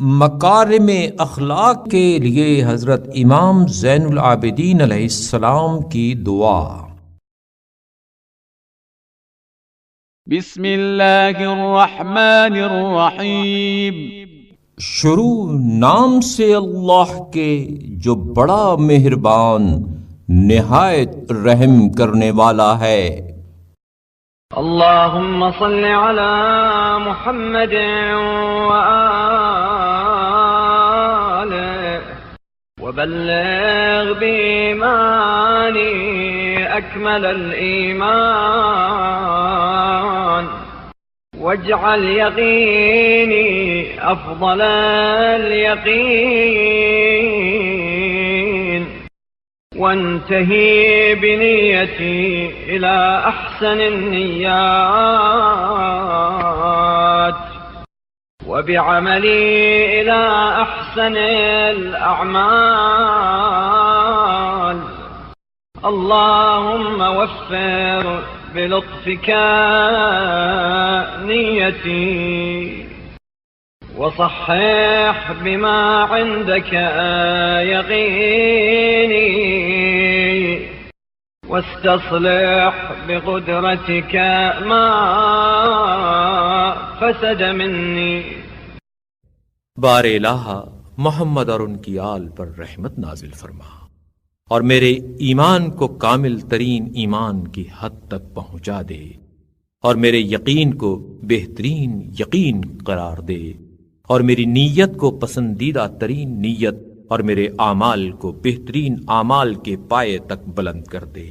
मकारिम अखलाक के लिए हज़रत इमाम ज़ैनुल आबिदीन अलैहिस्सलाम की दुआ। बिस्मिल्लाहिर्रहमानिर्रहीम। शुरू नाम से अल्लाह के जो बड़ा मेहरबान निहायत रहम करने वाला है। अल्लाहुम्मा सल्लि अला मुहम्मद व आलिहि व बल्लिग बीमानी अकमलल ईमान वज्अल यकीनी अफज़लल यकीन वंतही बिनियती इला अहसन निय्यात व बिअमली इला अहसन अअमाल। अल्लाहुम्मा वफ़्फ़िर बिलुत्फ़िका नियती वसह्हिह बिमा इंदक यक़ीनी वस्तस्लिह बिक़ुदरतिक मा फ़सद मिन्नी। बारे इलाहा मोहम्मद और उनकी आल पर रहमत नाजिल फरमा और मेरे ईमान को कामिल तरीन ईमान की हद तक पहुंचा दे और मेरे यकीन को बेहतरीन यकीन करार दे और मेरी नीयत को पसंदीदा तरीन नीयत और मेरे आमाल को बेहतरीन आमाल के पाए तक बुलंद कर दे।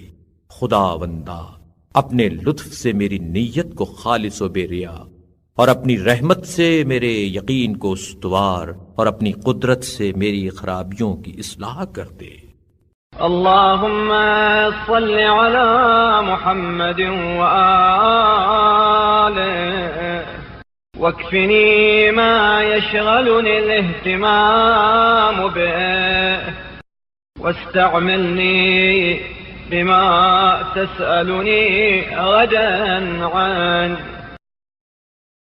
खुदावंदा अपने लुत्फ से मेरी नीयत को खालिस व बेरिया और अपनी रहमत से मेरे यकीन को उस्तवार और अपनी कुदरत से मेरी खराबियों की इस्लाह कर दे। अल्लाहुम्मा सल्लि अला मुहम्मद व आलिहि वक्फिनी मा यशगलुनी अल-इहतिमाम बिहि वस्तअमिलनी बिमा तसअलुनी गदन अन्हु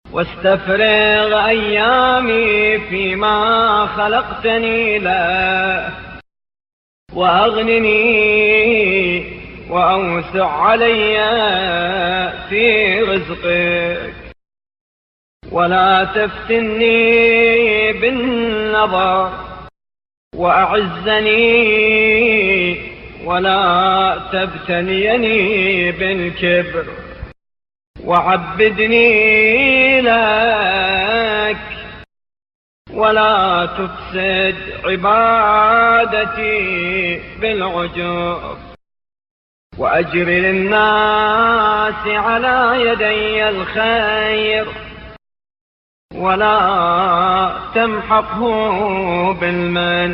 वस्तफ़रिग़ अय्यामी फ़ीमा ख़लक़तनी लह वअग़निनी वअवसिअ अलय्या फ़ी रिज़क़िक वला तफ़्तिन्नी बिन्नज़र वअअज़्ज़नी वला तब्तलियनी बिलकिब्र वअब्बिदनी लक वला तुफ़सिद इबादती बिलउजूब वअजरि लिन्नास अला यदैयल खैर वला तमहक़हु बिलमन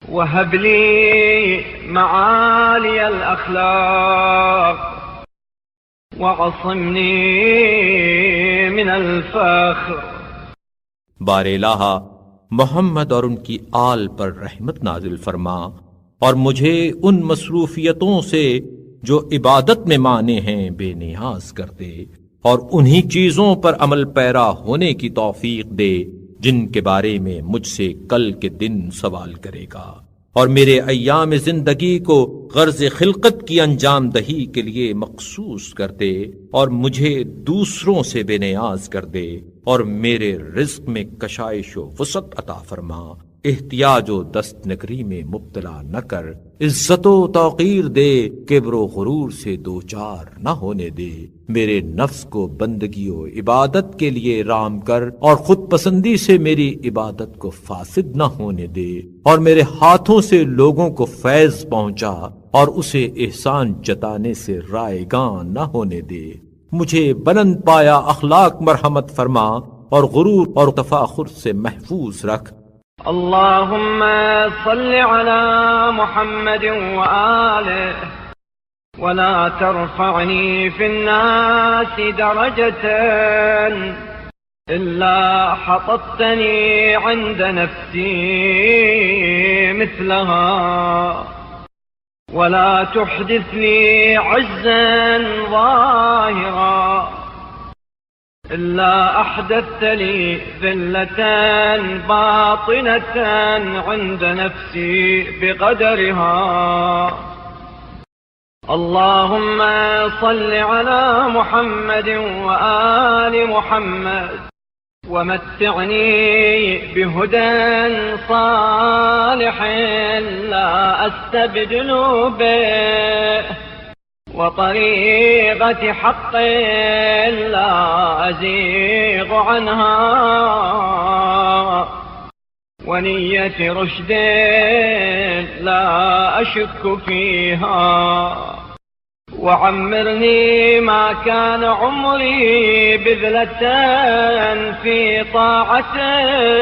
वहब ली मआलियल अख़लाक़ वअसिमनी मिनल फ़ख्र। बारे इलाहा मोहम्मद और उनकी आल पर रहमत नाजिल फरमा और मुझे उन मसरूफियतों से जो इबादत में माने हैं बेनियाज कर दे और उन्हीं चीजों पर अमल पैरा होने की तौफीक दे जिनके बारे में मुझसे कल के दिन सवाल करेगा और मेरे अय्याम जिंदगी को गर्ज खिलकत की अंजाम दही के लिए मखसूस कर दे और मुझे दूसरों से बेनियाज कर दे और मेरे रिज्क में कशाइश व वसअत अता फरमा। एहतियाज व दस्त नगरी में मुब्तला न कर, इज्जतो तौकीर दे, किब्रो गुरूर से दो चार न होने दे। मेरे नफ्स को बंदगी व इबादत के लिए राम कर और खुद पसंदी से मेरी इबादत को फासिद न होने दे और मेरे हाथों से लोगों को फैज पहुंचा और उसे एहसान जताने से रायगां न होने दे। मुझे बुलंद पाया अखलाक मरहमत फरमा और गुरूर और तफाखुर से महफूज रख। अल्लाहुम्मा सल्लि अला मुहम्मद व आलिहि वला तरफ़अनी फ़िन्नासि दरजतन इल्ला हततनी इंद नफ्सी मिस्लहा वला तुहदिस ली अज़्ज़न ज़ाहिरा إلا أحدثت لي ذلة باطنة عند نفسي بقدرها. اللهم صل على محمد وآل محمد ومتعني بهدى صالح لا أستبدل به، وطريقة حق لا أزيغ عنها، ونية رشد لا أشك فيها. وعمرني ما كان عمري بذلة في طاعتك،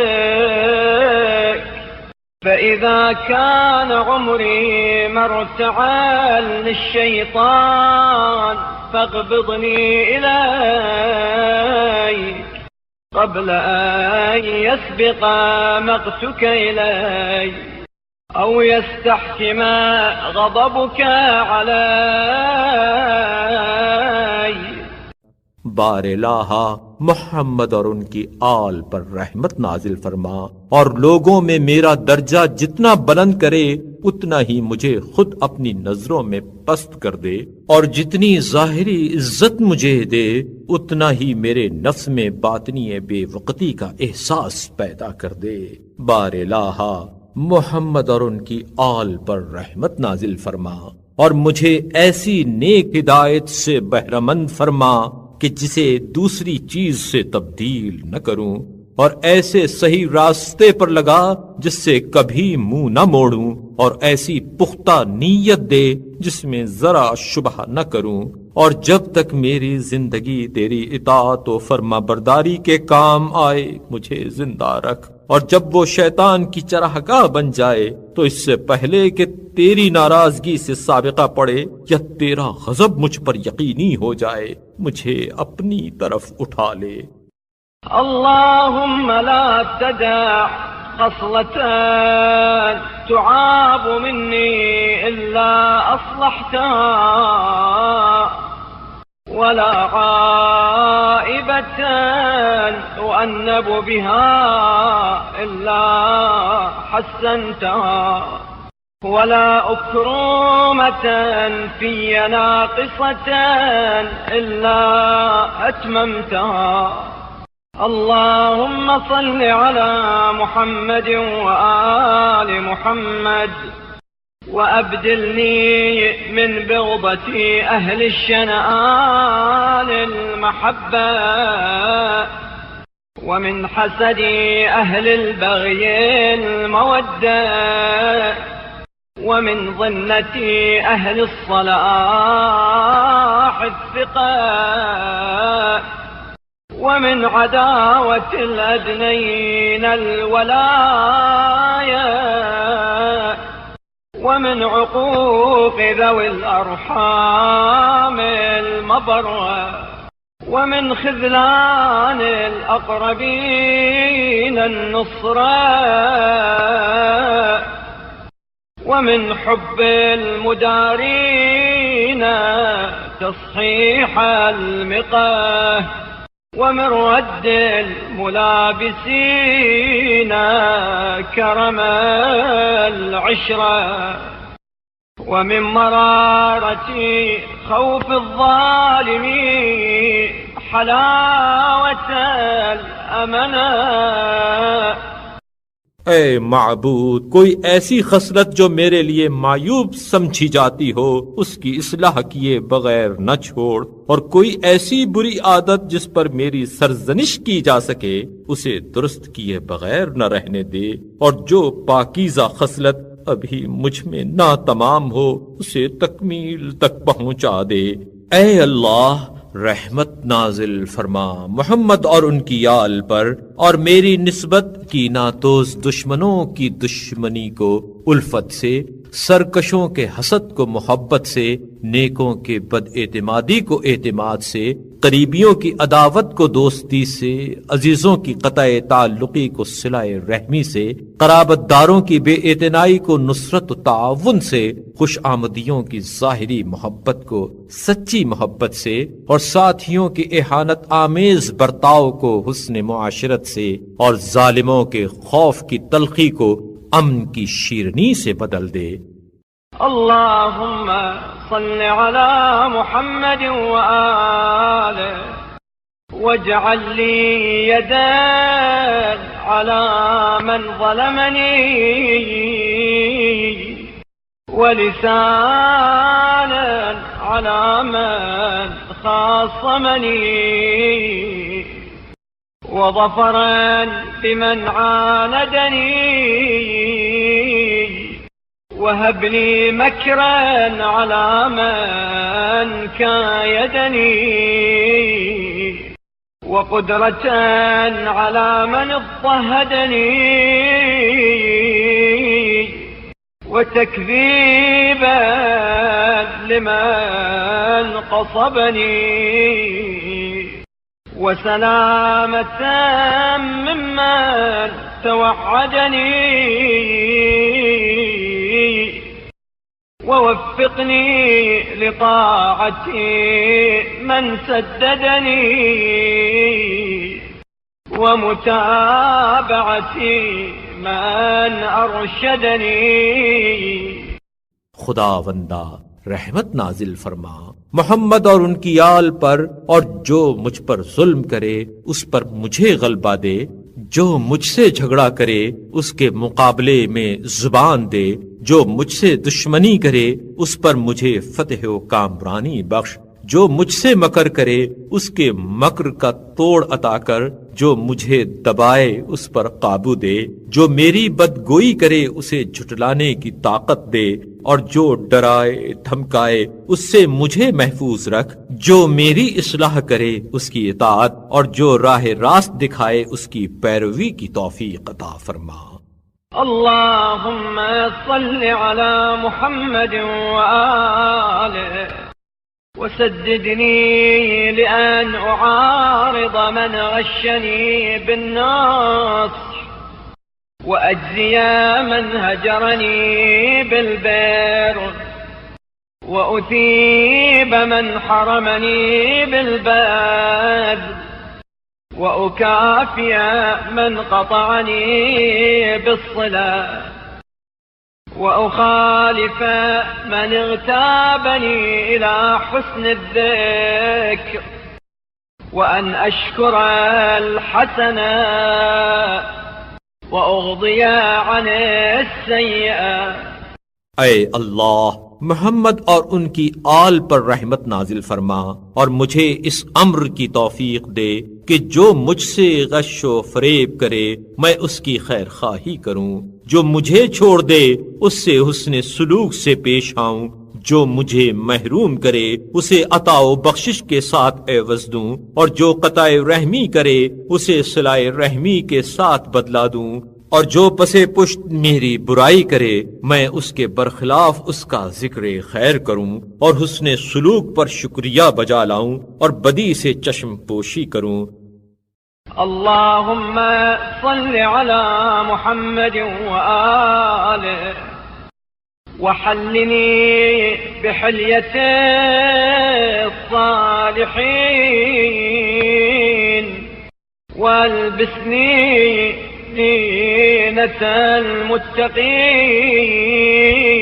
فإذا كان عمري مرتعا للشيطان فاقبضني إليك قبل أن يسبق مقتك إلي أو يستحكم غضبك علي. बार इलाहा मोहम्मद और उनकी आल पर रहमत नाजिल फरमा और लोगों में मेरा दर्जा जितना बुलंद करे उतना ही मुझे खुद अपनी नजरों में पस्त कर दे, और जितनी जाहिरी इज्जत मुझे दे उतना ही मेरे नफ्स में बातनी बेवकती का एहसास पैदा कर दे। बार इलाहा मोहम्मद और उनकी आल पर रहमत नाजिल फरमा और मुझे ऐसी नेक हिदायत से बहरमंद फरमा कि जिसे दूसरी चीज से तब्दील न करूं, और ऐसे सही रास्ते पर लगा जिससे कभी मुंह न मोड़ूं, और ऐसी पुख्ता नीयत दे जिसमें जरा शुबह न करूं, और जब तक मेरी जिंदगी तेरी इताअत व फर्मा बरदारी के काम आए मुझे जिंदा रख, और जब वो शैतान की चराहगाह बन जाए तो इससे पहले कि तेरी नाराजगी से साबिका पड़े या तेरा गजब मुझ पर यकीनी हो जाए मुझे अपनी तरफ उठा ले। अल्लाहुम्मा ला तदा' खस्लतन तुआब मिन्नी इल्ला अस्लहतहा वला आइबतन उअन्नब बिहा इल्ला हस्सनतहा वला उक्रुमतन फिय नाक़िसतन इल्ला अतममतहा। اللهم صل على محمد وآل محمد وأبدلني من بغضة أهل الشنآن المحبة ومن حسد أهل البغي المودة ومن ظنة أهل الصلاح الثقة ومن عداوة الأدنين الولاية ومن عقوق ذوي الأرحام المبرة ومن خذلان الأقربين النصرة ومن حب المدارين تصحيح المقاه ومن رد الملابسين كرم العشرة ومن مرارة خوف الظالمين حلاوة الأمانة। ऐ माबूद, कोई ऐसी खसलत जो मेरे लिए मायूब समझी जाती हो उसकी इस्लाह किए बगैर न छोड़, और कोई ऐसी बुरी आदत जिस पर मेरी सरजनिश की जा सके उसे दुरुस्त किए बगैर न रहने दे, और जो पाकीज़ा खसलत अभी मुझ में ना तमाम हो उसे तकमील तक पहुंचा दे। ऐ अल्लाह, रहमत नाजिल फरमा मोहम्मद और उनकी आल पर, और मेरी निस्बत की नातोज दुश्मनों की दुश्मनी को उल्फत से सरकशों के हसद को मोहब्बत से, नेकों के बदएतिमादी को एतिमाद से, करीबियों की अदावत को दोस्ती से, अजीजों की क़ताए ताल्लुकी को सिलाए रहमी से, क़राबतदारों की बेइतनाई को नुसरत ताउन से, खुश आमदियों की ज़ाहिरी मोहब्बत को सच्ची मोहब्बत से, और साथियों की एहानत आमेज बर्ताव को हुस्न मुआशरत से, और जालिमों के खौफ की तलखी को अमन की शीरनी से बदल दे। अल्लाहुम्मा सल्लि अला मुहम्मद व आले वजअल ली यदन अला मन ज़लमनी व लिसानन अला मन खासमनी وظفرا لمن عاندني وهب لي مكرا على من كايدني وقدرة على من اضطهدني وتكذيبا لمن قصبني وسلامة ممن توعدني ووفقني لطاعتي من سددني ومتابعتي من أرشدني खुदावंदा रहमत नाजिल फरमा मोहम्मद और उनकी आल पर, और जो मुझ पर जुल्म करे उस पर मुझे गलबा दे, जो मुझसे झगड़ा करे उसके मुकाबले में जुबान दे, जो मुझसे दुश्मनी करे उस पर मुझे फतेह व कामरानी बख्श, जो मुझसे मकर करे उसके मकर का तोड़ अता कर, जो मुझे दबाए उस पर काबू दे, जो मेरी बदगोई करे उसे झुटलाने की ताकत दे, और जो डराए धमकाए उससे मुझे महफूज रख, जो मेरी इस्लाह करे उसकी इताअत, और जो राह रास्त दिखाए उसकी पैरवी की तौफीक अता फरमा। अल्लाहुम्मा सल्लि अला मुहम्मद व आले وسددني لأن أعارض من غشني بالنصح وأجزي من هجرني بالبر وأثيب من حرمني بالبذل وأكافئ من قطعني بالصلة وأخالف من اغتابني إلى حسن الذكر وأن أشكر الحسنة وأغضي عن السيئة। ऐ अल्लाह, मोहम्मद और उनकी आल पर रहमत नाजिल फरमा, और मुझे इस अम्र की तौफीक दे कि जो मुझसे गश्शो फरेब करे मैं उसकी खैर खाही करूं, जो मुझे छोड़ दे उससे हुस्ने सुलूक से पेश आऊं, जो मुझे महरूम करे उसे अताओ बख्शिश के साथ एवज दूं, और जो कताए रहमी करे उसे सिलाए रहमी के साथ बदला दूं, और जो पसे पुष्ट मेरी बुराई करे मैं उसके बरखिलाफ उसका जिक्र खैर करूं, और हुस्ने सुलूक पर शुक्रिया बजा लाऊं, और बदी से चश्म पोशी करूं। अल्लाहुम्मा सल्लि अला मुहम्मद व आले वहल्लिनी बिहल्यति सालिहीन वल्बिसनी زينة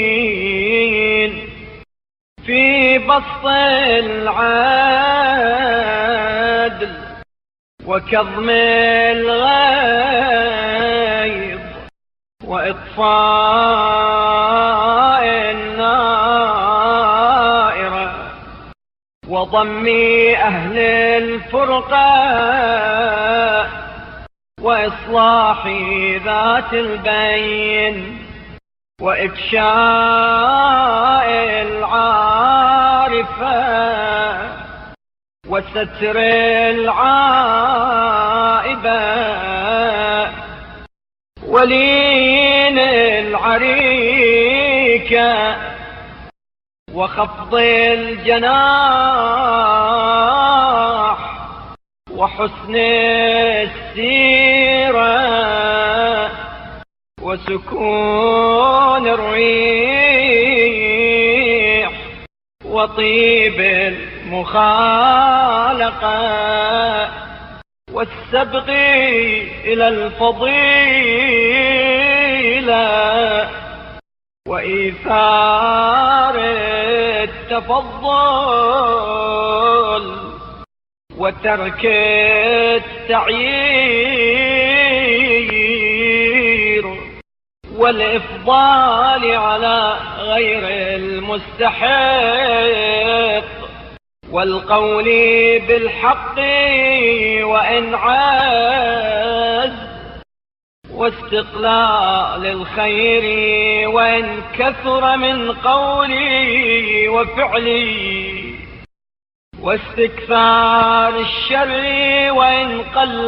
المتقين في بسط العدل وكظم الغيظ وإطفاء النائرة وضم أهل الفرقة وإصلاح ذات البين وإفشاء العارفة وستر العائبة ولين العريف فيك وخفض الجناح وحسن السيرة وسكون الريح وطيب المخالقة والسبق إلى الفضيلة وإيثار التفضل وترك التعيير والإفضال على غير المستحق والقول بالحق وإن عاز واستقلال الخير وإن كثر من قولي وفعلي واستكثار الشر وإن قل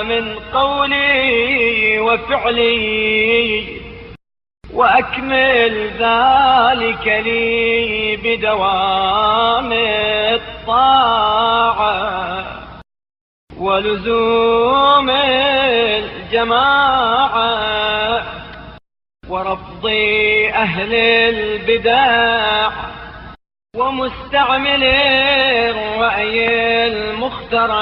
من قولي وفعلي وأكمل ذلك لي بدوام الطاعة ولزوم الجماعة ورفض أهل البدع ومستعمل الرأي المخترع.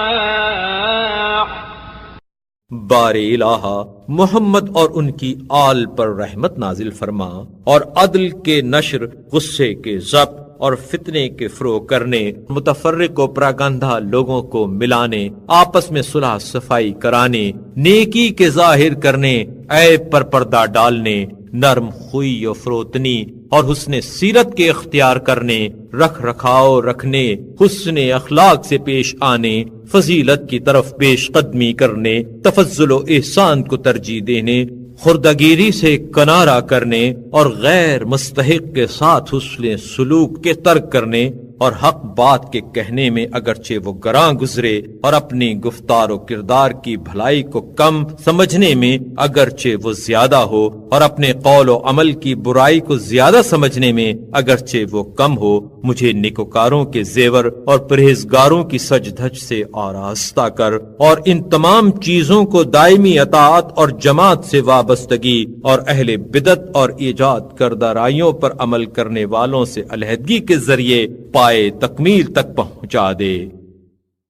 बारे इलाहा मोहम्मद और उनकी आल पर रहमत नाजिल फरमा और अदल के नशर, गुस्से के ज़ब्त और फितने के फ़रो करने, मुतफर्रिक व परागंधा लोगों को मिलाने, आपस में सुलह सफाई कराने, नेकी के जाहिर करने, ऐब पर पर्दा डालने, नर्म खुई और फरोतनी और हुस्ने सीरत के इख्तियार करने, रख रखाव रखने, हुस्ने अखलाक से पेश आने, फजीलत की तरफ पेश कदमी करने, तफज्जुल व एहसान को तरजीह देने, खुर्दगीरी से कनारा करने और गैर मुस्तहिक के साथ हुस्ने सुलूक के तर्क करने और हक बात के कहने में अगरचे वो गरां गुजरे और अपनी गुफ्तार और किरदार की भलाई को कम समझने में अगरचे वो ज्यादा हो और अपने कौल और अमल की बुराई को ज्यादा समझने में अगरचे वो कम हो, मुझे निकोकारों के जेवर और परहेजगारों की सज धज से आरास्ता कर और इन तमाम चीजों को दायमी अताअत और जमात से वाबस्तगी और अहले बिदत और ईजाद करदा राइयों पर अमल करने वालों से अलहदगी के जरिए पाए तकमील तक पहुंचा दे।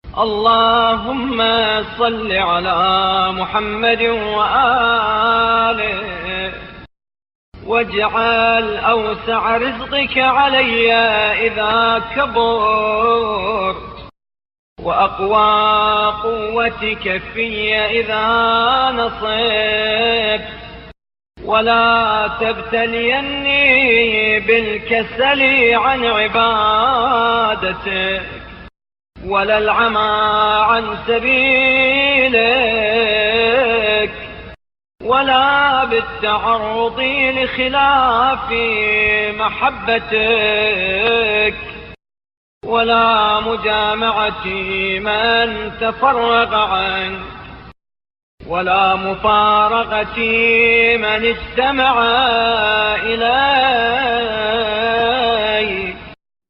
अल्लाहुम्मा सल्लि अला मुहम्मद व आलिहि वजअल अवसअ रिज़्क़क अलैया इज़ा कबुरत व अक़वा क़ुव्वतिक फ़िय्या इज़ा नसबत वला तब्तलियन्नी बिलकसल अन इबादतिक वलल अमा अन सबीलिक वला बित्तअर्रुद लिखिलाफ महब्बतिक वला मुजामअति मन तफर्रक़ अन्क वला मुफारक़ती मन इज्तमअ इलैक।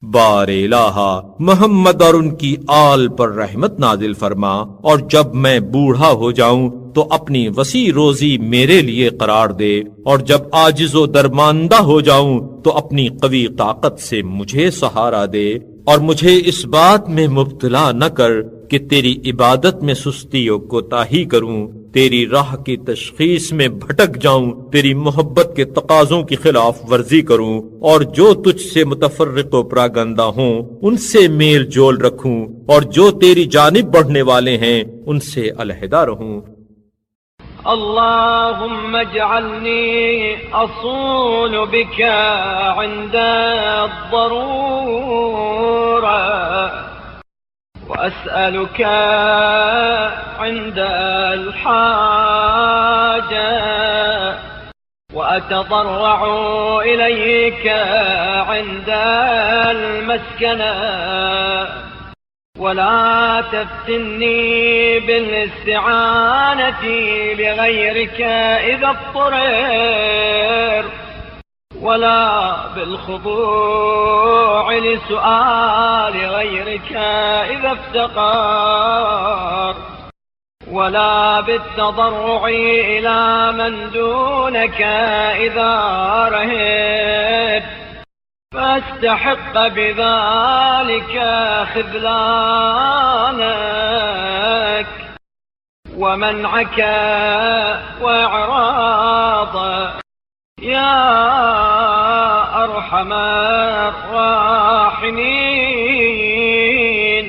बारे इलाहा मोहम्मद और उनकी आल पर रहमत नाजिल फरमा और जब मैं बूढ़ा हो जाऊं तो अपनी वसी रोजी मेरे लिए करार दे और जब आजिज़ो दरमांदा हो जाऊं तो अपनी कवी ताकत से मुझे सहारा दे और मुझे इस बात में मुब्तला न कर कि तेरी इबादत में सुस्ती और कोताही करूं, तेरी राह की तशखीस में भटक जाऊं, तेरी मोहब्बत के तकाजों की खिलाफ वर्जी करूं और जो तुझसे मुतफर्रिक व परागंदा हों उनसे मेल जोल रखूं और जो तेरी जानिब बढ़ने वाले हैं उनसे अलहदा रहूं। अल्लाहुम्मा जअलनी असूल बिका इंदा अद-दरूरा وأسألك عند الحاجة وأتضرع إليك عند المسكنة ولا تفتني بالاستعانة بغيرك إذا اضطرر ولا بالخضوع لسؤال غيرك إذا افتقر، ولا بالتضرع إلى من دونك إذا رهب، فاستحق بذلك خذلانك ومنعك وإعراضك يا أرحم الراحمين.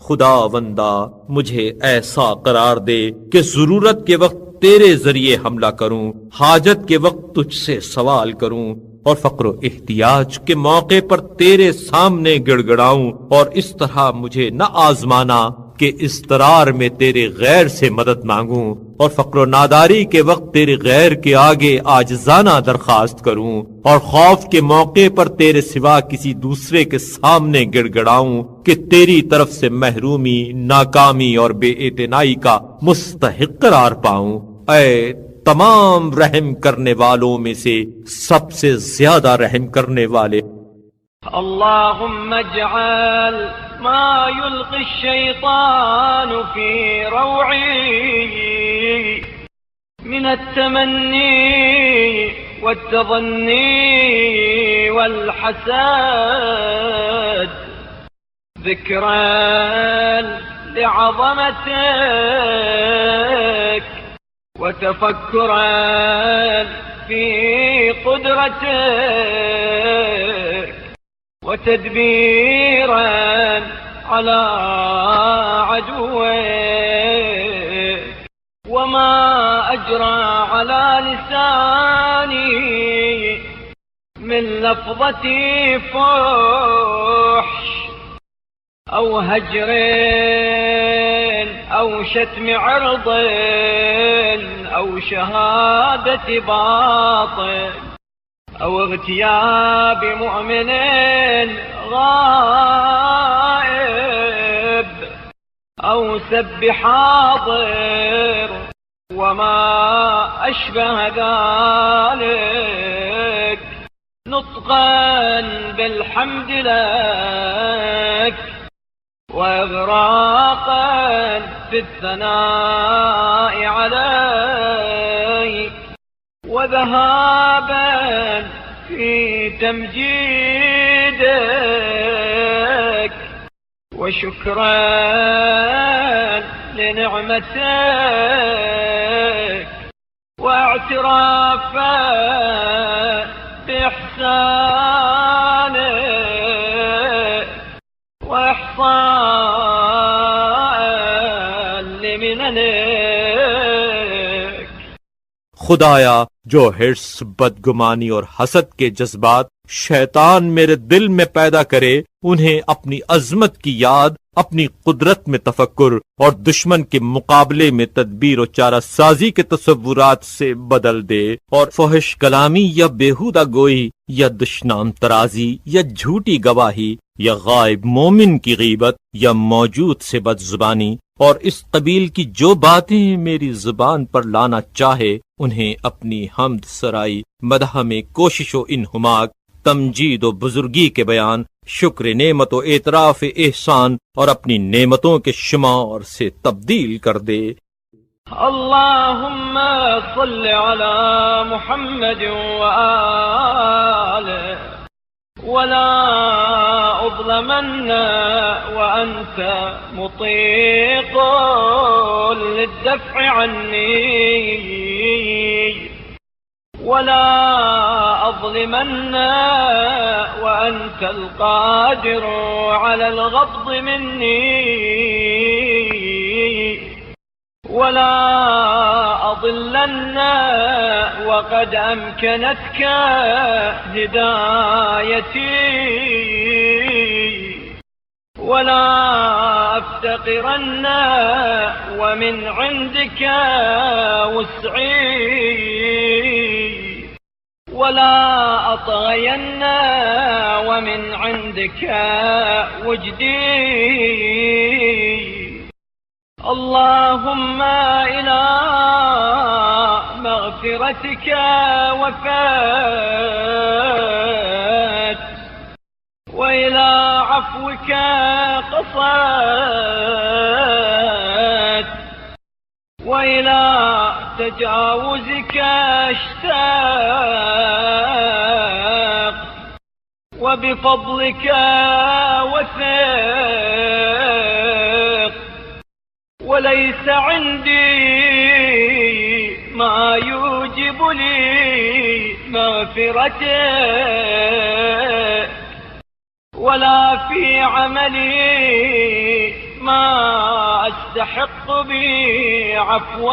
खुदावंदा मुझे ऐसा करार दे कि जरूरत के वक्त तेरे जरिए हमला करूं, हाजत के वक्त तुझसे सवाल करूं और फक्र इख्तियाज के मौके पर तेरे सामने गिड़गिड़ाऊं, और इस तरह मुझे न आजमाना कि इस्तरार में तेरे गैर से मदद मांगूं और फक्र नादारी के वक्त तेरे गैर के आगे आजिजाना दरखास्त करूं और खौफ के मौके पर तेरे सिवा किसी दूसरे के सामने गिड़गिड़ाऊं कि तेरी तरफ से महरूमी, नाकामी और बेइतनाई का मुस्तहिक करार पाऊं। ऐ तमाम रहम करने वालों में से सबसे ज्यादा रहम करने वाले, اللهم اجعل ما يلقي الشيطان في روعي من التمني والتظني والحسد ذكرا لعظمتك وتفكرا في قدرتك وتدبيرا على عدوك، وما أجرى على لساني من لفظة فحش أو هجر أو شتم عرض أو شهادة باطل أو اغتياب مؤمن غائب أو سب حاضر وما أشبه ذلك، نطقا بالحمد لك وإغراقا في الثناء عليك وذهابا في تمجيدك وشكرا لنعمتك واعترافا بإحسانك وإحصاء لمننك. खुदाया जो हिर्स, बदगुमानी और हसद के जज्बात शैतान मेरे दिल में पैदा करे, उन्हें अपनी अजमत की याद, अपनी कुदरत में तफक्कुर और दुश्मन के मुकाबले में तदबीर और चारा साजी के तसव्वुरात से बदल दे, और फहश कलामी या बेहुदा गोई या दुश्मन तराजी या झूठी गवाही या गायब मोमिन की गीबत या मौजूद से बदजुबानी और इस कबील की जो बातें मेरी जुबान पर लाना चाहे, उन्हें अपनी हमद सराई, मदह में कोशिशो इन हुमाक, तमजीद और बुजुर्गी के बयान, शुक्र नेमत और एतराफ एहसान और अपनी नेमतों के शुमार से तब्दील कर दे। अल्लाहुम्मा सल्लि अला मुहम्मद व आलिहि वला उज़्लमन्ना व अंत मुतीक़ुन लिद्दफ़्इ अन्नी वला अज़्लिमन्ना व अंत القادر على الغض مني ولا أضلنا وقد أمكنتك هدايتي ولا أفتقرنا ومن عندك وسعي ولا أطغينا ومن عندك وجدي. اللهم إلى مغفرتك وفات، وإلى عفوك قصدت، وإلى تجاوزك اشتاق، وبفضلك وثق، وليس عندي ما يوجب لي مغفرتك، ولا في عملي ما أستحق به عفوك.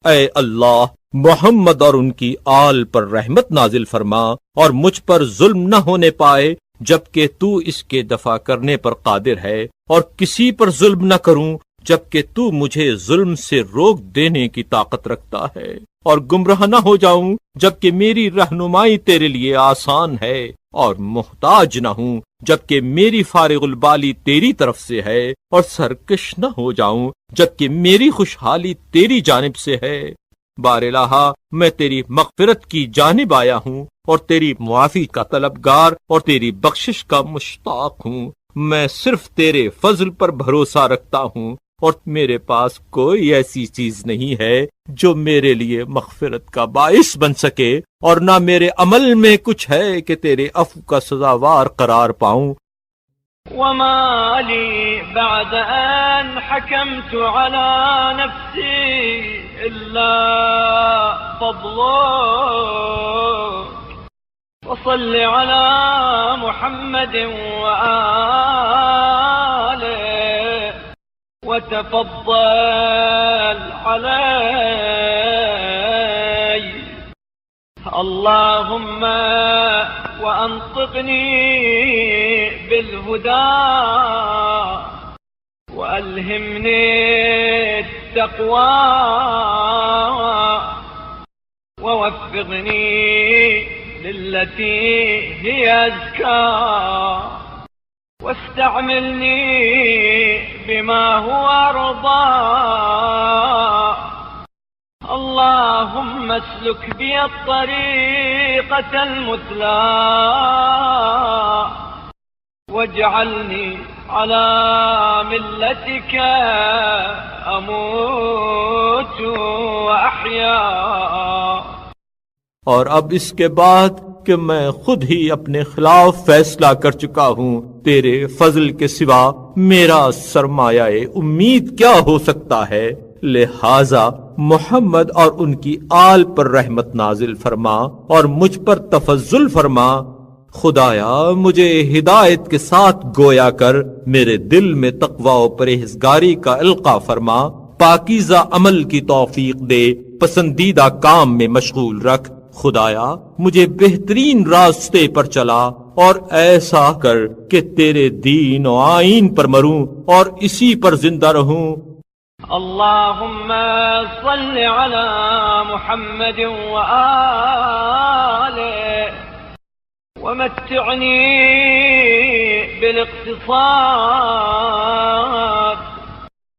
ऐ अल्लाह, मोहम्मद और उनकी आल पर रहमत नाजिल फरमा और मुझ पर जुल्म न होने पाए जबकि तू इसके दफा करने पर कादिर है, और किसी पर जुल्म न करूं जबकि तू मुझे जुल्म से रोक देने की ताकत रखता है, और गुमराह न हो जाऊं जबकि मेरी रहनुमाई तेरे लिए आसान है, और मुहताज न हूं जबकि मेरी फारिगुल बाली तेरी तरफ से है, और सरकश न हो जाऊं जबकि मेरी खुशहाली तेरी जानिब से है। बारिलाहा, मैं तेरी मग़फ़िरत की जानिब आया हूँ और तेरी मुआफ़ी का तलबगार और तेरी बख्शिश का मुश्ताक हूँ। मैं सिर्फ तेरे फजल पर भरोसा रखता हूँ और मेरे पास कोई ऐसी चीज नहीं है जो मेरे लिए मग़फ़िरत का बाइस बन सके, और ना मेरे अमल में कुछ है कि तेरे अफ़्व का सज़ावार करार पाऊं। वमा ली बअद अन हकमतु अला नफ्सी इल्ला फ़ज़लुक वसल्लि अला मुहम्मद व आलिहि वतफ़द्दल अलैहि। अल्लाहुम्मा वअंतिक़नी बिलहुदा वअल्हिमनी तक़वा ववफ़्फ़िक़नी लिल्लती हिय अज़्का वास्तअमिलनी बिमा हुवा अर्दा। अल्लाहुम्मा अस्लुक बी अत्तरीक़तल मुथला वजअलनी अला मिल्लतिक अमूतु व अहया। और अब इसके बाद कि मैं खुद ही अपने खिलाफ फैसला कर चुका हूँ, तेरे फजल के सिवा मेरा सरमाया उम्मीद क्या हो सकता है। लिहाजा मोहम्मद और उनकी आल पर रहमत नाजिल फरमा और मुझ पर तफज्जुल फरमा। खुदाया, मुझे हिदायत के साथ गोया कर, मेरे दिल में तक़वा और परहेज़गारी का इल्का फरमा, पाकीज़ा अमल की तौफीक दे, पसंदीदा काम में मशगूल रख। खुदाया, मुझे बेहतरीन रास्ते पर चला और ऐसा कर कि तेरे दीन और आईन पर मरूं और इसी पर जिंदा रहूं। अल्लाहुम्मा सल्लि अला मुहम्मद व आलिहि वमत्तिअनी बिल-इक़्तिसाद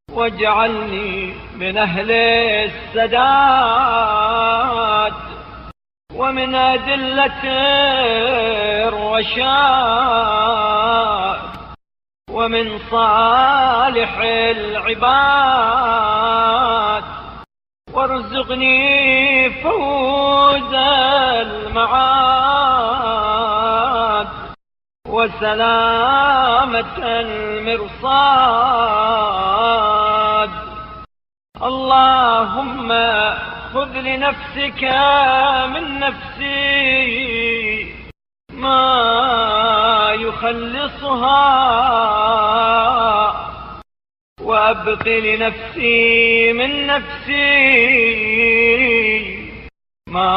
वजअलनी मिन अहले सदाद वमिन अदिल्लति रशाद वमिन सालिहिल इबाद वरज़ुक़नी फ़ौज़ल मआद वसलामतल मिरसाद। अल्लाहुम्मा खुज़ लिनफ़्सिका मिन नफ़्सी मा युख़ल्लिसुहा वअब्क़ि लिनफ़्सी मिन नफ़्सी मा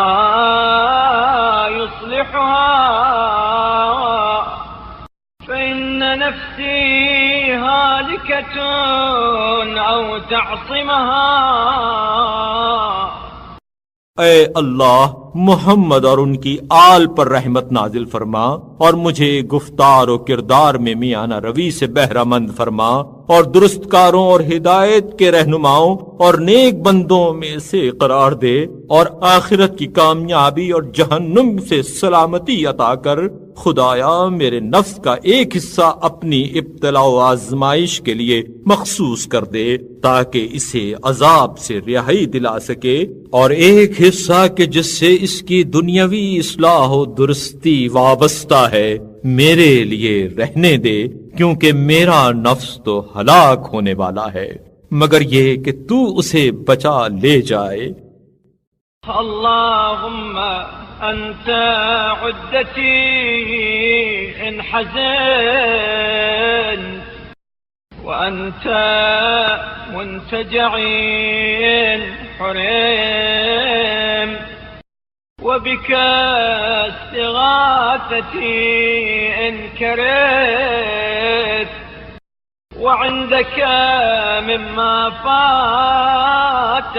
युस्लिहुहा फ़इन्न नफ़्सी हालिकतुन औ तअसिमहा। ऐ अल्लाह, मोहम्मद और उनकी आल पर रहमत नाजिल फरमा और मुझे गुफ्तार और किरदार में मियाना रवि से बहरामंद फरमा और दुरुस्तकारों और हिदायत के रहनुमाओं और नेक बंदों में से करार दे और आखिरत की कामयाबी और जहन्नुम से सलामती अता कर। खुदाया मेरे नफ्स का एक हिस्सा अपनी इब्तला व आजमाइश के लिए मखसूस कर दे ताकि इसे अजाब से रिहाई दिला सके, और एक हिस्सा के जिससे इसकी दुनियावी इस्लाह व दुरुस्ती वाबस्ता है मेरे लिए रहने दे, क्योंकि मेरा नफ्स तो हलाक होने वाला है मगर ये कि तू उसे बचा ले जाए। अल्लाहुम्मा अंता उद्दती इन हज़न व अंता मुंतजई इन हुरम व बिका इस्तिगासती इन करत وعندك مما فات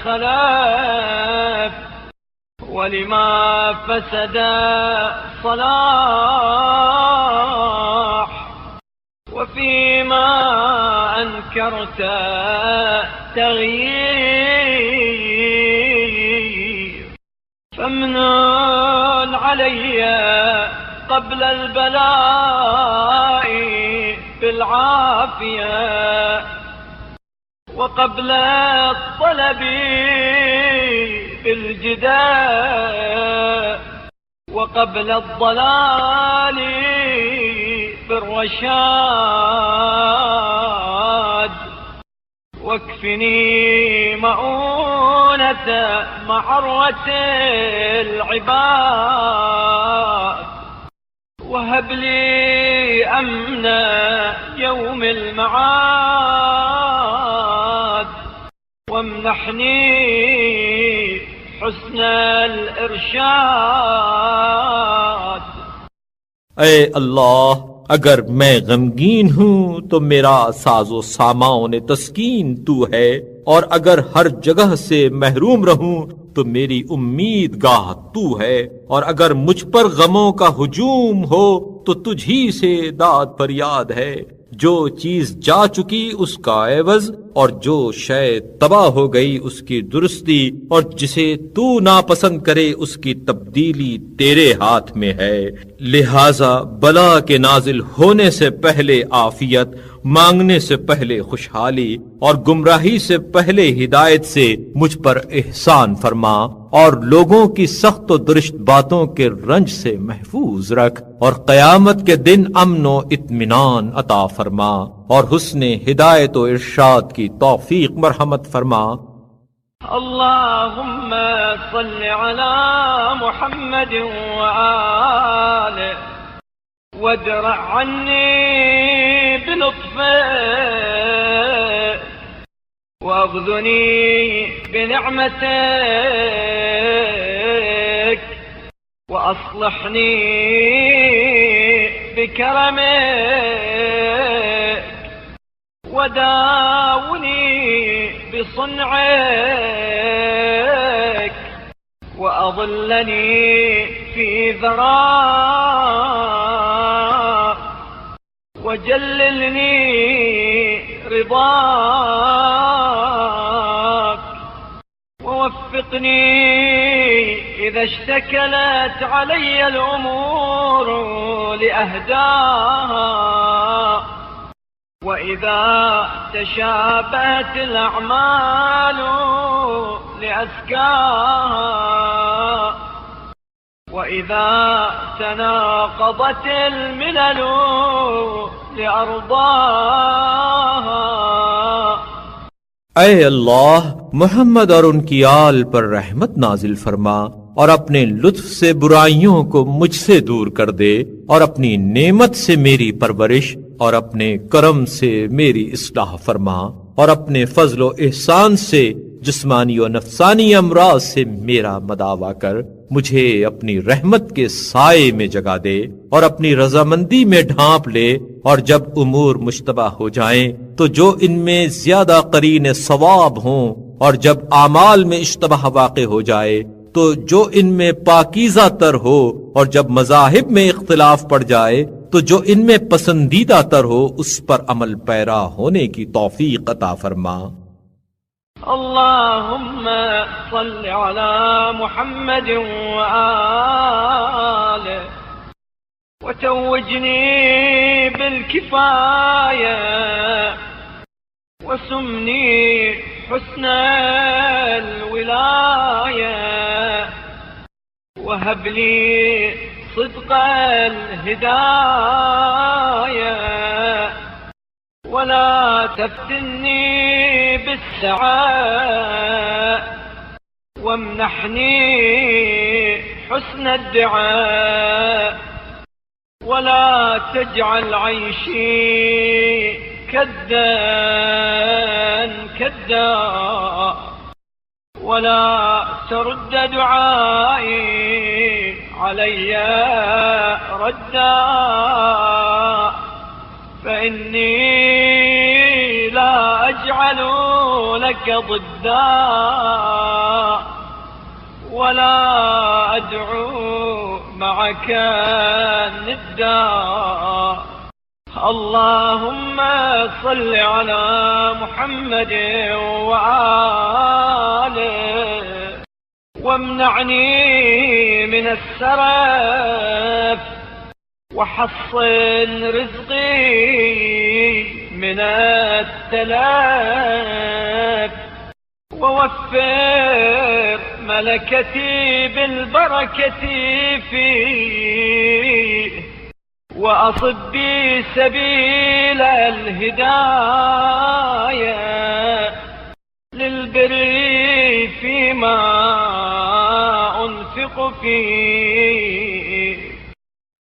خلف ولما فسد صلاح وفيما أنكرت تغيير فامنن علي قبل البلاء بالعافية وقبل الطلب بالجداء وقبل الضلال بالرشاد واكفني مؤونة معرة العباد وهب لي أمنا يوم المعاد وامنحني حسن الإرشاد। ऐ अल्लाह, अगर मैं गमगीन हूँ तो मेरा साजो सामाओं ने तस्कीन तू है, और अगर हर जगह से महरूम रहूं तो मेरी उम्मीद गाह तू है, और अगर मुझ पर गमों का हुजूम हो तो तुझी से दाद फरियाद है। जो चीज जा चुकी उसका एवज, और जो शय तबाह हो गई उसकी दुरुस्ती, और जिसे तू नापसंद करे उसकी तब्दीली तेरे हाथ में है। लिहाजा बला के नाजिल होने से पहले आफियत, मांगने से पहले खुशहाली और गुमराही से पहले हिदायत से मुझ पर एहसान फरमा, और लोगों की सख्त और दुरुस्त बातों के रंज से महफूज रख, और क़यामत के दिन अमन व इत्मीनान अता फरमा, और हुस्ने हिदायत व इरशाद की तौफीक मरहमत फरमा। अल्लाहुम्मा सल्लि अला मुहम्मद व आले वदरा अन्नी बिलुत्फ़िक वाग़्ज़नी बिनिअमतिक वअस्लिहनी बिकरमिक वदावनी بصنعك وأظلني في ذراك وجللني رضاك ووفقني إذا اشتكلت علي الأمور لأهداها وإذا تشابهت الأعمال لأزكاها وإذا تناقضت الملل لأرضاها। ऐ अल्लाह, मोहम्मद और उनकी आल पर रहमत नाजिल फरमा, और अपने लुत्फ से बुराइयों को मुझसे दूर कर दे, और अपनी नेमत से मेरी परवरिश और अपने करम से मेरी इस्लाह फरमा, और अपने फजलो एहसान से जिस्मानी और नफसानी अमराज से मेरा मदावा कर मुझे अपनी रहमत के साए में जगा दे, और अपनी रजामंदी में ढांप ले, और जब उमूर मुश्तबा हो जाएं तो जो इनमें ज्यादा करीन सवाब हों, और जब आमाल में इश्तबाह वाक़े हो जाए तो जो इनमें पाकीज़ा तर हो, और जब मज़ाहिब में इख्तिलाफ पड़ जाए तो जो इनमें पसंदीदा तर हो उस पर अमल पैरा होने की तौफीक अता फरमा। अल्लाहुम्मा सल्लि अला मुहम्मद व आलिहि वतव्विजनी बिलकिफाया वसुमनी हुस्नल विलाया वहब ली सिद्क़ल हिदाया वला तफ्तिन्नी बिस्सआऽ वमनहनी हुस्न अद्दुआऽ वला तजअल ऐशी कद्दन कद्दा वला तरुद्द दुआई अलैया रद्दा फ़इन्नी ला अजअलु लक ज़िद्दा वला अदअू मअक निद्दा। अल्लाहुम्मा सल्लि अला मुहम्मद व आलिहि वमनअनी मिन अस्सरफ वहस्सिन रिज़्क़ी मिन अत्तलफ ववफ़्फ़िर मलकती बिलबरकती फ़ीह वअसिब बी सबील अलहिदाया लिलबिर्रि फ़ीमा उन्फ़िक़ु फ़ीह।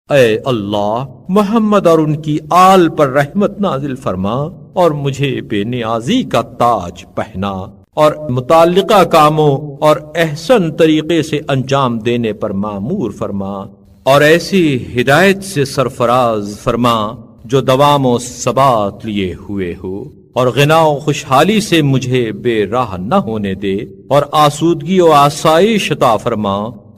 ऐ अल्लाह, मोहम्मद और उनकी आल पर रहमत नाजिल फरमा और मुझे बेनियाजी का ताज पहना और मुताल्लिका कामों और एहसन तरीके से अंजाम देने पर मामूर फरमा और ऐसी हिदायत से सरफराज फरमा जो दवामो सबात लिए हुए हो और गिनाओ खुशहाली से मुझे बेराह न होने दे और आसूदगी और आसाइश अता फरमा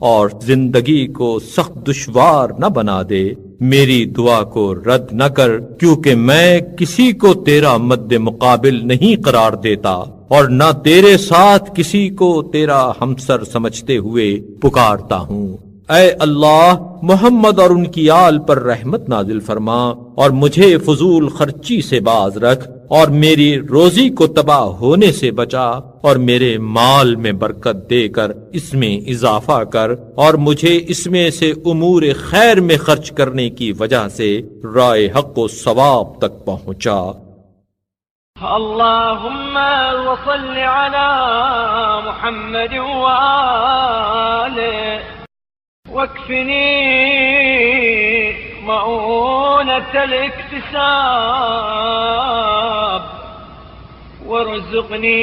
और जिंदगी को सख्त दुश्वार न बना दे। मेरी दुआ को रद्द न कर, क्योंकि मैं किसी को तेरा मद्दे मुकाबिल नहीं करार देता और न तेरे साथ किसी को तेरा हमसर समझते हुए पुकारता हूँ। ऐ अल्लाह, मोहम्मद और उनकी आल पर रहमत नाजिल फरमा और मुझे फजूल खर्ची से बाज रख और मेरी रोजी को तबाह होने से बचा और मेरे माल में बरकत देकर इसमें इजाफा कर और मुझे इसमें से उमूर खैर में खर्च करने की वजह से राय हक व सवाब तक पहुँचा। अल्लाहुम्मा वसल्लि अला मुहम्मद व आलिहि वक्फिनी मऊनतल इक्तिसाब वरज़ुक़नी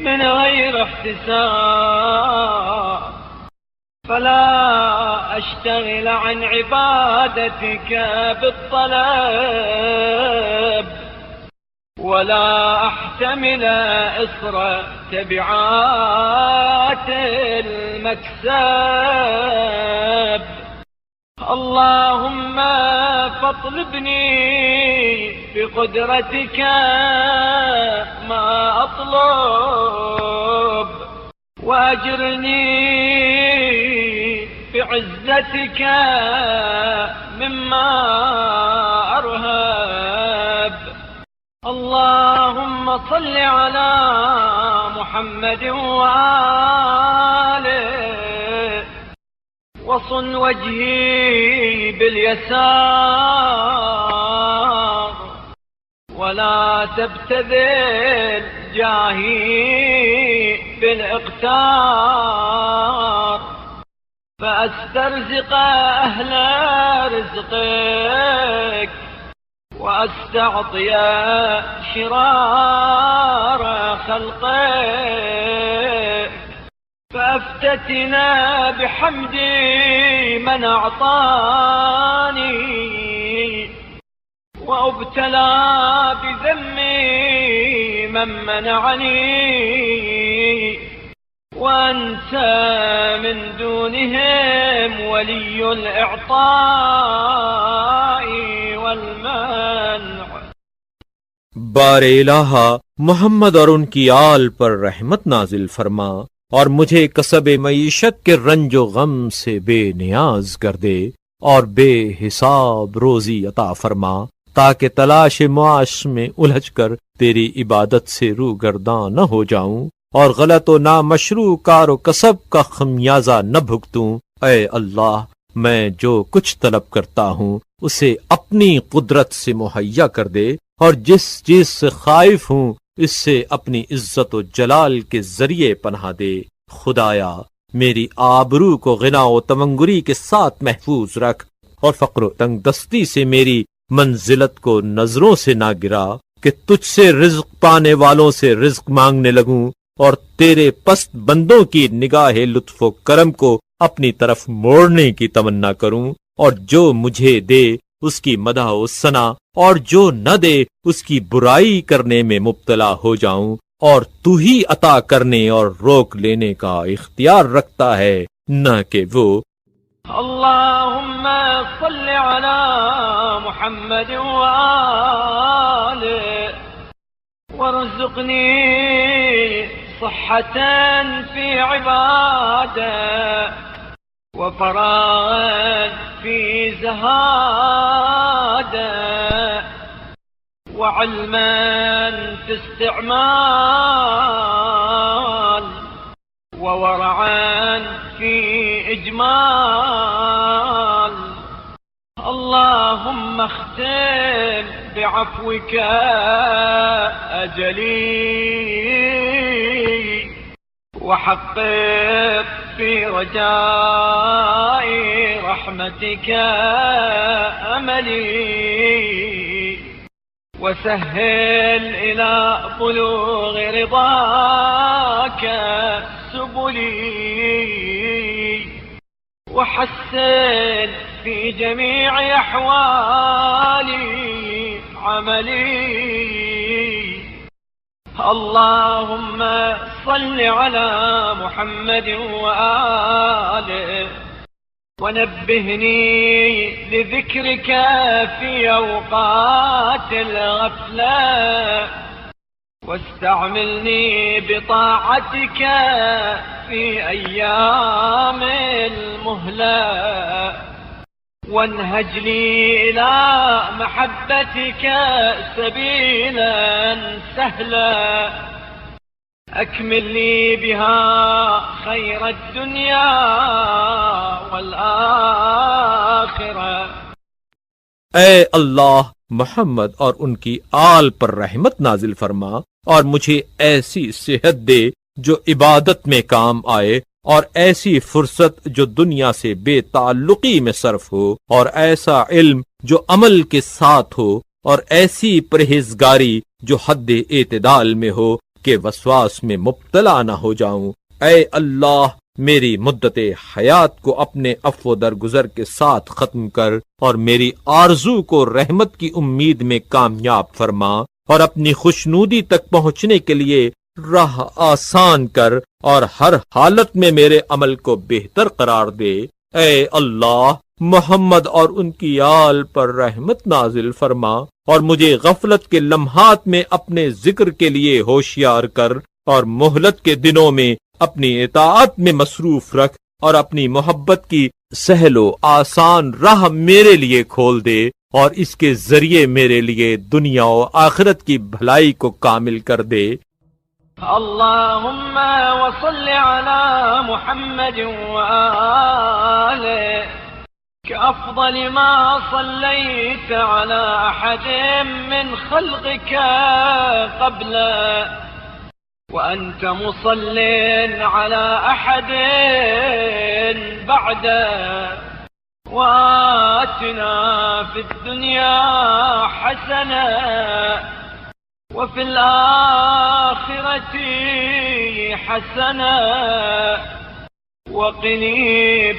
मिन गैर इह्तिसाब फला अश्तगिल अन इबादतिक बित्तलब वला अहतमिल इस्र तबिआतिल मक्सब। अल्लाहुम्मा फत्लबनी बिक़ुदरतिक मा अत्लब वाजिरनी बिइज़्ज़तिक मिम्मा अरहब। अल्लाहुम्मा सल्लि अला मुहम्मद व आलिहि वसन वजही बिलयसार वला तब्तदिल जाही बिलिक़्तार फअस्तरज़िक़ अहल रिज़क़िक वअस्तअतिय शिरार खल्क़िक फअफ्ततिना बिहम्दि मन अअतानी वअब्तला बिज़म्मी मन मनअनी وأنت من دونهم ولي الإعطاء والمنع. बार इलाहा मोहम्मद और उनकी आल पर रहमत नाजिल फरमा और मुझे कसब मईशत के रंजो गम से बेनियाज कर दे और बेहिसाब रोजी अता फरमा, ताकि तलाश मुआश में उलझ कर तेरी इबादत से रूगर्दां न हो जाऊं और गलत व नामशरू कार व कसब का खमियाजा न भुगतूं। ऐ अल्लाह, मैं जो कुछ तलब करता हूँ उसे अपनी कुदरत से मुहैया कर दे और जिस चीज से खाइफ हूँ इससे अपनी इज्जत व जलाल के जरिए पनाह दे। खुदाया, मेरी आबरू को गिना व तमंगुरी के साथ महफूज रख और फक्र तंग दस्ती से मेरी मंजिलत को नजरों से ना गिरा कि तुझसे रिज्क पाने वालों से रिज्क मांगने लगूं और तेरे पस्त बंदों की निगाहे लुत्फ व करम को अपनी तरफ मोड़ने की तमन्ना करूं और जो मुझे दे उसकी मदह व सना और जो न दे उसकी बुराई करने में मुब्तला हो जाऊं और तू ही अता करने और रोक लेने का इख्तियार रखता है, न कि वो। अल्लाहुम्मा सल्लि अला मुहम्मद व आलिहि वरज़ुक़नी सिह्हतन फी इबादतिक व फरागन फी ज़हादिक व इल्मन फी इस्तिअमाल व वरअन फी इजमाल। अल्लाहुम्मा अख्तिम बिअफ़्विक अजली व हक़्क़िक़ फी रजाई रहमतिक अमली व सहहिल इला बुलूग़ रिज़ाक सुबुली व हस्सिन फी जमी'i अहवाली अमली। अल्लाहुम्मा सल्लि अला मुहम्मद व आलिहि व नब्बिहनी लिज़िक्रिक फी अवक़ातिल ग़फ़ला वास्तअमिलनी बिताअतिक फी अय्यामिल मुहला वन्हज ली इला महब्बतिक सबीलन सहला अकमिल ली बिहा खैरद दुनिया वल आखिरा। ऐ अल्लाह, मोहम्मद और उनकी आल पर रहमत नाजिल फरमा और मुझे ऐसी सेहत दे जो इबादत में काम आए और ऐसी फुर्सत जो दुनिया से बेताल्लुकी में सर्फ हो और ऐसा इल्म जो अमल के साथ हो और ऐसी परहेजगारी जो हद एतदाल में हो कि वसवास में मुब्तला न हो जाऊं। ऐ अल्लाह, मेरी मुद्दते हयात को अपने अफ़्व दरगुजर के साथ खत्म कर और मेरी आरजू को रहमत की उम्मीद में कामयाब फरमा और अपनी खुशनूदी तक पहुंचने के लिए राह आसान कर और हर हालत में मेरे अमल को बेहतर करार दे। ऐ अल्लाह, मोहम्मद और उनकी आल पर रहमत नाजिल फरमा और मुझे गफलत के लम्हात में अपने जिक्र के लिए होशियार कर और मोहलत के दिनों में अपनी इताअत में मसरूफ रख और अपनी मोहब्बत की सहलो आसान राह मेरे लिए खोल दे और इसके जरिए मेरे लिए दुनिया और आखिरत की भलाई को कामिल कर दे। अल्लाहुम्मा व सल्लि अला मुहम्मद व आलिहि कअफ़ज़ल मा सल्लैत अला अहदिन मिन ख़ल्क़िक क़ब्ला व अंत मुसल्लिन अला अहदिन बअदा व आतिना फ़िद दुनिया हसना व फ़िल आखिरति हसना व क़िनी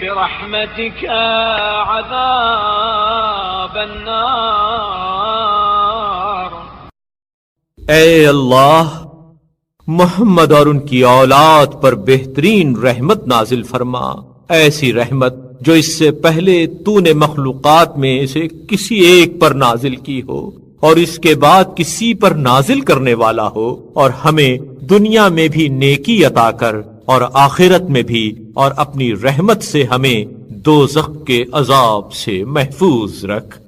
बिरहमतिक अज़ाबन नार। ऐ अल्लाह, मोहम्मद और उनकी औलाद पर बेहतरीन रहमत नाजिल फरमा, ऐसी रहमत जो इससे पहले तूने मखलूकात में से किसी एक पर नाजिल की हो और इसके बाद किसी पर नाजिल करने वाला हो, और हमें दुनिया में भी नेकी अता कर और आखिरत में भी, और अपनी रहमत से हमें दोज़ख के अजाब से महफूज रख।